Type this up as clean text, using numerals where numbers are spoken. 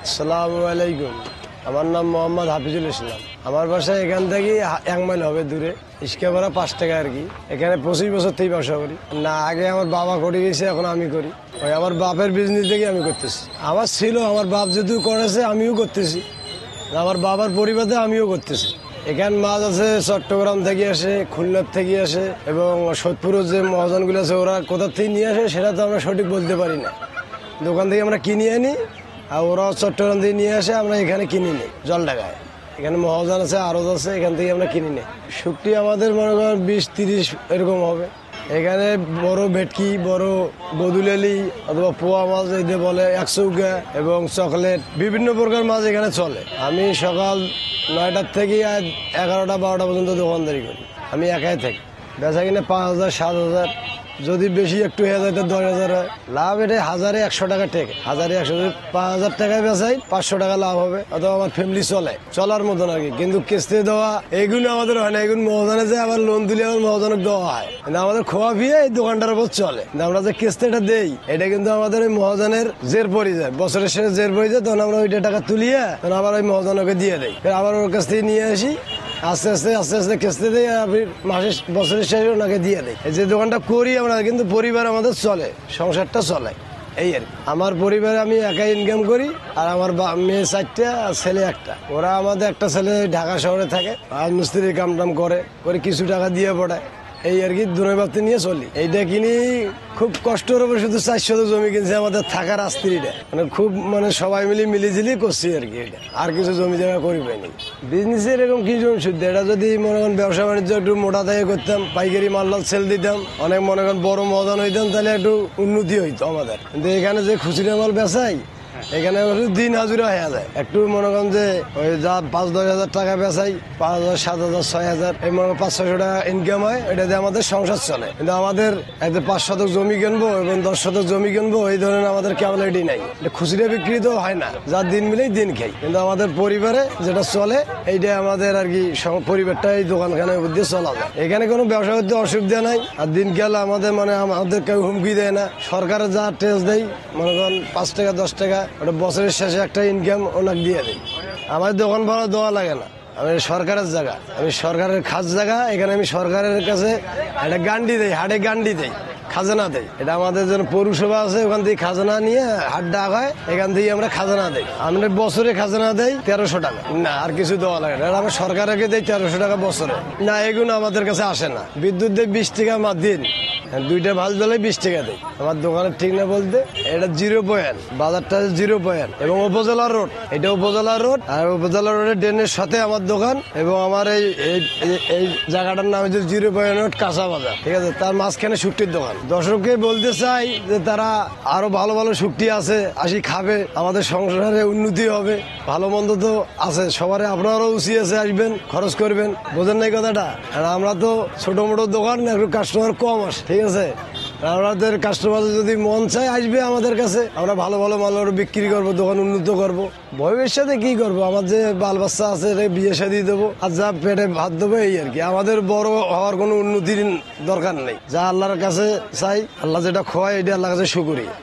আসসালামু আলাইকুম। আমার নাম মোহাম্মদ হাফিজুল ইসলাম। আমার বাসা এখান থেকে 1 মাইল হবে দূরে, ইস্কাপাড়া 5 টাকা আর কি। এখানে 25 বছর থেকে ব্যবসা করি। না, আগে আমার বাবা করে গেছে, এখন আমি করি। ওই আমার বাপের বিজনেস থেকে আমি করতেছি। আমার ছিল, আমার বাপ যেহেতু করেছে আমিও করতেছি, আমার বাবার পরিবারে আমিও করতেছি। এখানে মাছ আছে চট্টগ্রাম থেকে আসে, খুলনার থেকে আসে, এবং সোদপুরের যে মহাজনগুলো আছে ওরা কোথা থেকে নিয়ে আসে সেটা তো আমরা সঠিক বলতে পারি না। দোকান থেকে আমরা কিনে আনি, আর ওরাও চট্টগ্রাম থেকে নিয়ে আসে, আমরা এখানে কিনি নিই জলঢাকায়। এখানে মহাজন আছে, আড়ত আছে, এখান থেকে আমরা কিনি নিই। শুকটি আমাদের মনে করেন 20-30 এরকম হবে। এখানে বড় ভেটকি, বড় বদুলেলি অথবা পোয়া মাছ এদের বলে, 100 এবং চকলেট, বিভিন্ন প্রকার মাছ এখানে চলে। আমি সকাল 9টার থেকে 11টা-12টা পর্যন্ত দোকানদারি করি। আমি একাই থাকি। বেচা কিনে 5,000-7,000, যদি বেশি একটু হয়ে যায় তো 10,000 হয়। লাভ এটা 1,100 টাকা টেকে। 1,100 যদি 5,000 টাকায় বেচাই 500 টাকা লাভ হবে, অথবা আমার ফ্যামিলি চলার মতন আর কি। কিন্তু কিস্তি দেওয়া এইগুলো আমাদের হয় না। এগুলো মহাজনে যে আবার লোন দিলে আমার মহাজনক দেওয়া হয়, কিন্তু আমাদের খোয়া ফিয়ে এই দোকানটার উপর চলে। আমরা যে কিস্তিটা দেই এটা কিন্তু আমাদের ওই মহাজনের জের পড়ে যায়, বছরের শেষে জের পড়ে যায়, তখন আমরা ওইটা টাকা তুলিয়ে তখন আবার ওই মহাজনকে দিয়ে দেই। আবার ওর কাছ থেকে নিয়ে আসি, আস্তে আস্তে কিস্তি দেয়, বছরের শেষে ওনাকে দিয়ে দেয়। এই যে দোকানটা করি আমরা, কিন্তু পরিবার আমাদের চলে, সংসারটা চলে এই আর কি। আমার পরিবারে আমি একাই ইনকাম করি, আর আমার মেয়ে 4টা আর ছেলে 1টা। ওরা আমাদের একটা ছেলে ঢাকা শহরে থাকে, রাজমিস্ত্রির কাম টাম করে কিছু টাকা দিয়ে পড়ায়, এই আর কি। দুনিয়া ভাবতে নিয়ে চলি। এইটা কিনি খুব কষ্টের উপর, শুধু 400 জমি কিনছে আমাদের থাকার আস্ত্রীটা, খুব সবাই মিলিঝিলি করছি আর কি। এটা আর কিছু জমি জায়গা করি পাইনি। বিজনেসের এরকম কি জমি শুদ্ধ, এটা যদি মনে করেন ব্যবসা বাণিজ্য একটু মোটা থেকে করতাম, পাইকারি মাল সেল দিতাম, অনেক মনে করেন বড় মহাজন হইতাম, তাহলে একটু উন্নতি হইতো আমাদের। কিন্তু এখানে যে খুচরা মাল বেচাই, এখানে দিন হাজুরা হয়ে যায়। একটু মনে করেন যে ওই যা 5-10 হাজার টাকা বেচাই, 5,000, 7,000, 6,000, এই মনে 500-600 টাকা ইনকাম হয়। এটা দিয়ে আমাদের সংসার চলে। কিন্তু আমাদের 5 শতক জমি কিনবো এবং 10 শতক জমি কিনবো, এই ধরনের আমাদের ক্যাপাবিলিটি নাই। এটা খুচরা বিক্রি তো হয় না, যার দিন মিলেই দিন খাই। কিন্তু আমাদের পরিবারে যেটা চলে এইটা আমাদের আর কি, পরিবারটা এই দোকানখানের মধ্যে চলা যায়। এখানে কোনো ব্যবসা করতে অসুবিধা নাই। আর দিন গেলে আমাদের কেউ হুমকি দেয় না। সরকারের যা ট্যাক্স দেয় মনে করেন 5 টাকা 10 টাকা, ওটা বছরের শেষে একটা ইনকাম ওনাকে দিয়ে দেয়। আমার দোকান ভাড়া দেওয়া লাগে না। আমি সরকারের জায়গা, আমি সরকারের খাস জায়গা, এখানে আমি সরকারের কাছে একটা গান্ডি দেই, হাটে গান্ডি দেই, খাজনা দেয়। এটা আমাদের যেন পৌরসভা আছে, ওখান থেকে খাজনা নিয়ে হাট ডাক হয়, এখান থেকে আমরা খাজনা দেই। আমরা বছরে খাজনা দেই 1300 টাকা, না আর কিছু দেওয়া লাগে না। আমরা সরকারকে দেই 1300 টাকা বছরে। না, এগুলো আমাদের কাছে আসে না। বিদ্যুৎ দেয় 20 টাকা দিন, 2টা ভাল জ্বলে 20 টাকা দেয়। আমার দোকানের ঠিক না বলতে, এটা 0 পয়েন্ট, বাজারটা 0 পয়েন্ট এবং উপজেলা রোড। এটা উপজেলা রোড, আর উপজেলা রোডের ড্রেনের সাথে আমার দোকান, এবং আমার এই জায়গাটার নাম হচ্ছে 0 পয়েন্ট রোড, কাঁচা বাজার। ঠিক আছে, তার মাঝখানে শুক্তির দোকান। দর্শককে বলতে চাই যে তারা আরো ভালো ভালো শুক্তি আছে, আসি খাবে, আমাদের সংসারে উন্নতি হবে। ভালো মন্দ তো আছে সবারই, আপনারও উচিত আছে, আসবেন, খরচ করবেন, বোঝেন নাই কথাটা। আর আমরা তো ছোট মোটো দোকান, একটু কাস্টমার কম আসে, ঠিক আছে। আমাদের কাস্টমার যদি মন চায় আসবে আমাদের কাছে, আমরা ভালো ভালো মাল বিক্রি করবো, দোকান উন্নত করবো। ভবিষ্যতে কি করবো, আমার যে বাল বাচ্চা আছে বিয়ে শাদী দেবো, আর যা পেটে ভাত দেবো, এই আর কি। আমাদের বড় হওয়ার কোনো উন্নতির দরকার নেই। যা আল্লাহর কাছে চাই, আল্লাহ যেটা খোয়ায় এটা আল্লাহর কাছে শুকরিয়া।